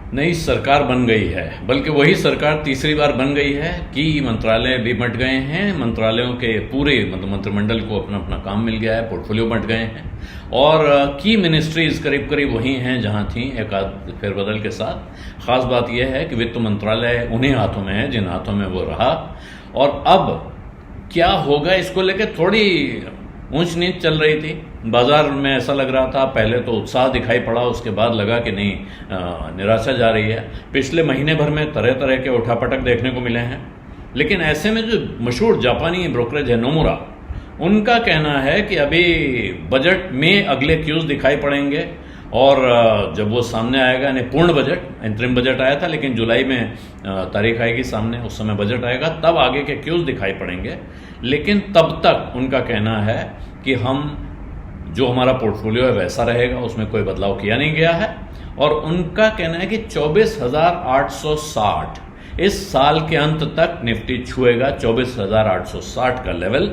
नई सरकार बन गई है, बल्कि वही सरकार तीसरी बार बन गई है कि मंत्रालय भी बंट गए हैं। मंत्रालयों के पूरे मतलब मंत्रिमंडल को अपना अपना काम मिल गया है, पोर्टफोलियो बंट गए हैं और की मिनिस्ट्रीज करीब करीब वही हैं जहां थी एक आध फेरबदल के साथ। खास बात यह है कि वित्त मंत्रालय उन्हीं हाथों में है जिन हाथों में वो रहा। और अब क्या होगा इसको लेकर थोड़ी ऊंच नीच चल रही थी। बाजार में ऐसा लग रहा था, पहले तो उत्साह दिखाई पड़ा, उसके बाद लगा कि नहीं निराशा जा रही है। पिछले महीने भर में तरह तरह के उठापटक देखने को मिले हैं। लेकिन ऐसे में जो मशहूर जापानी ब्रोकरेज है नोमुरा, उनका कहना है कि अभी बजट में अगले क्यूज दिखाई पड़ेंगे और जब वो सामने आएगा, यानी पूर्ण बजट, इंतरिम बजट आया था लेकिन जुलाई में तारीख आएगी सामने, उस समय बजट आएगा, तब आगे के क्यूज दिखाई पड़ेंगे। लेकिन तब तक उनका कहना है कि हम जो हमारा पोर्टफोलियो है वैसा रहेगा, उसमें कोई बदलाव किया नहीं गया है। और उनका कहना है कि 24,860 इस साल के अंत तक निफ्टी छुएगा 24,860 का लेवल,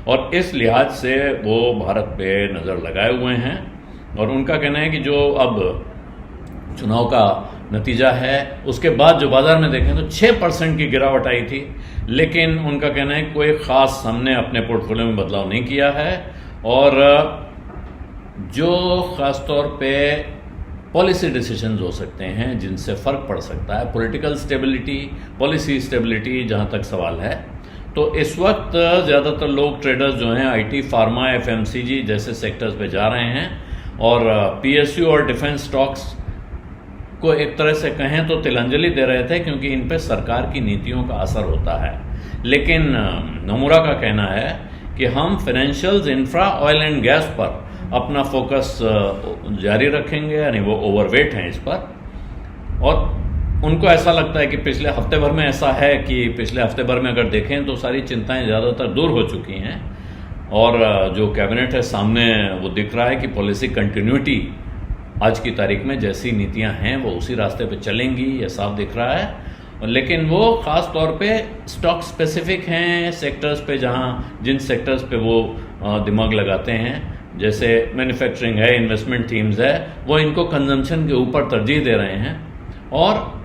और इस लिहाज से वो भारत पे नज़र लगाए हुए हैं। और उनका कहना है कि जो अब चुनाव का नतीजा है उसके बाद जो बाजार में देखें तो 6% की गिरावट आई थी, लेकिन उनका कहना है कोई ख़ास हमने अपने पोर्टफोलियो में बदलाव नहीं किया है। और जो ख़ास तौर पे पॉलिसी डिसीजंस हो सकते हैं जिनसे फ़र्क पड़ सकता है, पॉलिटिकल स्टेबिलिटी, पॉलिसी स्टेबिलिटी जहाँ तक सवाल है, तो इस वक्त ज़्यादातर लोग ट्रेडर्स जो हैं आईटी, फार्मा, एफएमसीजी जैसे सेक्टर्स पे जा रहे हैं और पीएसयू और डिफेंस स्टॉक्स को एक तरह से कहें तो तिलांजलि दे रहे थे, क्योंकि इन पे सरकार की नीतियों का असर होता है। लेकिन नोमुरा का कहना है कि हम financials, infra, oil and gas पर अपना फोकस जारी रखेंगे, यानी वो ओवरवेट हैं इस पर। और उनको ऐसा लगता है कि पिछले हफ्ते भर में ऐसा है कि पिछले हफ्ते भर में अगर देखें तो सारी चिंताएं ज़्यादातर दूर हो चुकी हैं और जो कैबिनेट है सामने वो दिख रहा है कि पॉलिसी कंटिन्यूटी आज की तारीख में जैसी नीतियां हैं वो उसी रास्ते पे चलेंगी, ये साफ दिख रहा है। लेकिन वो ख़ास तौर पे स्टॉक स्पेसिफिक हैं सेक्टर्स पे, जहां जिन सेक्टर्स पे वो दिमाग लगाते हैं, जैसे मैन्युफैक्चरिंग है, इन्वेस्टमेंट थीम्स है, वो इनको कंजम्पशन के ऊपर तरजीह दे रहे हैं। और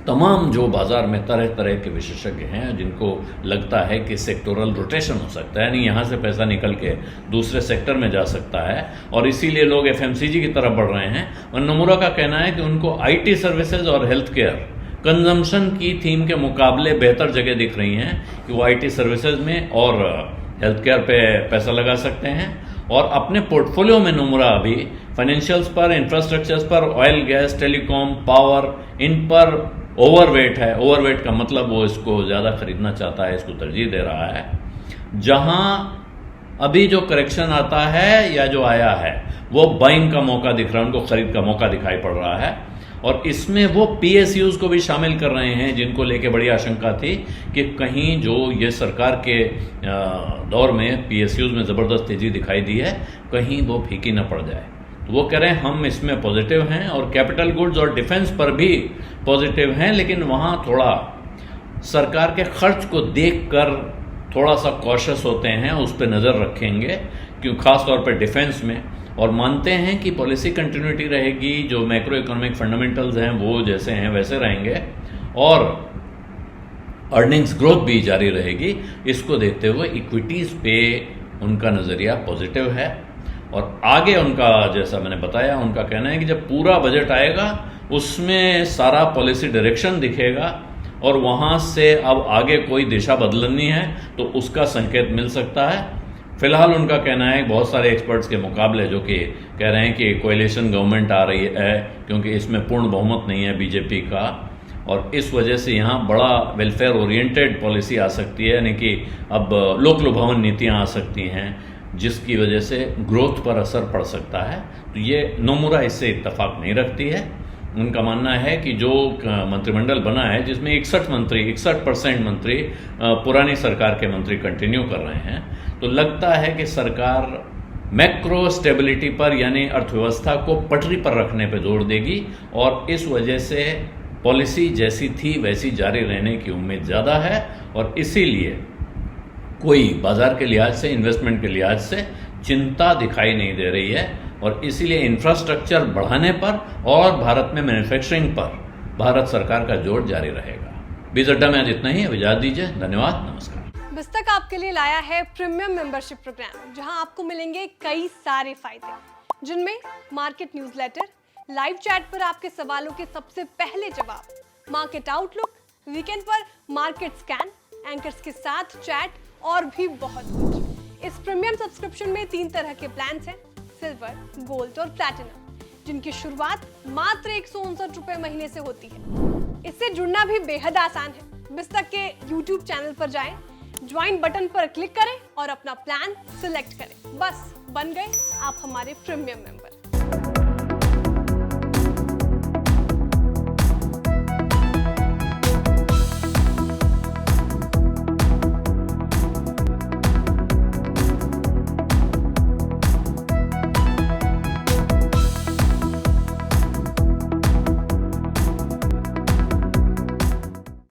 तमाम जो बाजार में तरह तरह के विशेषज्ञ हैं जिनको लगता है कि सेक्टोरल रोटेशन हो सकता है, यानी यहाँ से पैसा निकल के दूसरे सेक्टर में जा सकता है, और इसीलिए लोग एफएमसीजी की तरफ बढ़ रहे हैं। और नोमुरा का कहना है कि उनको आईटी सर्विसेज और हेल्थ केयर कंजम्पशन की थीम के मुकाबले बेहतर जगह दिख रही हैं कि वो आईटी सर्विसेज में और हेल्थ केयर पे पैसा लगा सकते हैं। और अपने पोर्टफोलियो में नोमुरा अभी फाइनेंशियल्स पर, इंफ्रास्ट्रक्चर्स पर, ऑयल, गैस, टेलीकॉम, पावर, इन पर ओवरवेट है। ओवरवेट का मतलब वो इसको ज़्यादा खरीदना चाहता है, इसको तरजीह दे रहा है। जहां अभी जो करेक्शन आता है या जो आया है वो बाइंग का मौका दिख रहा है, उनको खरीद का मौका दिखाई पड़ रहा है। और इसमें वो पीएसयूज को भी शामिल कर रहे हैं जिनको लेके बड़ी आशंका थी कि कहीं जो ये सरकार के दौर में पीएसयूज में ज़बरदस्त तेज़ी दिखाई दी है, कहीं वो फीकी न पड़ जाए। तो वो कह रहे हैं हम इसमें पॉजिटिव हैं, और कैपिटल गुड्स और डिफेंस पर भी पॉजिटिव हैं, लेकिन वहाँ थोड़ा सरकार के खर्च को देखकर थोड़ा सा कॉशियस होते हैं, उस पर नज़र रखेंगे, क्यों खास तौर पर डिफेंस में। और मानते हैं कि पॉलिसी कंटिन्यूटी रहेगी, जो मैक्रो इकोनॉमिक फंडामेंटल्स हैं वो जैसे हैं वैसे रहेंगे, और अर्निंग्स ग्रोथ भी जारी रहेगी। इसको देखते हुए इक्विटीज़ पे उनका नज़रिया पॉजिटिव है। और आगे उनका, जैसा मैंने बताया, उनका कहना है कि जब पूरा बजट आएगा उसमें सारा पॉलिसी डायरेक्शन दिखेगा और वहाँ से अब आगे कोई दिशा बदलनी है तो उसका संकेत मिल सकता है। फिलहाल उनका कहना है बहुत सारे एक्सपर्ट्स के मुकाबले जो कि कह रहे हैं कि कोएलिशन गवर्नमेंट आ रही है, क्योंकि इसमें पूर्ण बहुमत नहीं है बीजेपी का, और इस वजह से यहाँ बड़ा वेलफेयर ओरिएंटेड पॉलिसी आ सकती है, यानी कि अब लोक लुभावन नीतियाँ आ सकती हैं जिसकी वजह से ग्रोथ पर असर पड़ सकता है। तो ये नोमुरा इससे इत्तेफाक नहीं रखती है। उनका मानना है कि जो मंत्रिमंडल बना है जिसमें 61% मंत्री पुरानी सरकार के मंत्री कंटिन्यू कर रहे हैं, तो लगता है कि सरकार मैक्रो स्टेबिलिटी पर, यानी अर्थव्यवस्था को पटरी पर रखने पर जोर देगी, और इस वजह से पॉलिसी जैसी थी वैसी जारी रहने की उम्मीद ज़्यादा है। और इसीलिए कोई बाजार के लिहाज से, इन्वेस्टमेंट के लिहाज से चिंता दिखाई नहीं दे रही है। और इसीलिए इंफ्रास्ट्रक्चर बढ़ाने पर और भारत में मैन्युफैक्चरिंग पर भारत सरकार का जोर जारी रहेगा। बीज अड्डा में आज इतना ही। अब इजाजत दीजिए। धन्यवाद, नमस्कार। बिस्तक आपके लिए लाया है प्रीमियम मेंबरशिप प्रोग्राम, जहां आपको मिलेंगे कई सारे फायदे, जिनमें मार्केट न्यूज़लेटर, लाइव चैट पर आपके सवालों के सबसे पहले जवाब, मार्केट आउटलुक, वीकेंड पर मार्केट स्कैन, एंकर्स के साथ चैट और भी बहुत कुछ। इस प्रीमियम सब्सक्रिप्शन में 3 तरह के प्लान्स हैं, सिल्वर, गोल्ड और प्लैटिनम, जिनकी शुरुआत मात्र 159 रुपए महीने से होती है। इससे जुड़ना भी बेहद आसान है। बिस्तक के YouTube चैनल पर जाएं, ज्वाइन बटन पर क्लिक करें और अपना प्लान सिलेक्ट करें। बस बन गए आप हमारे प्रीमियम मेंबर।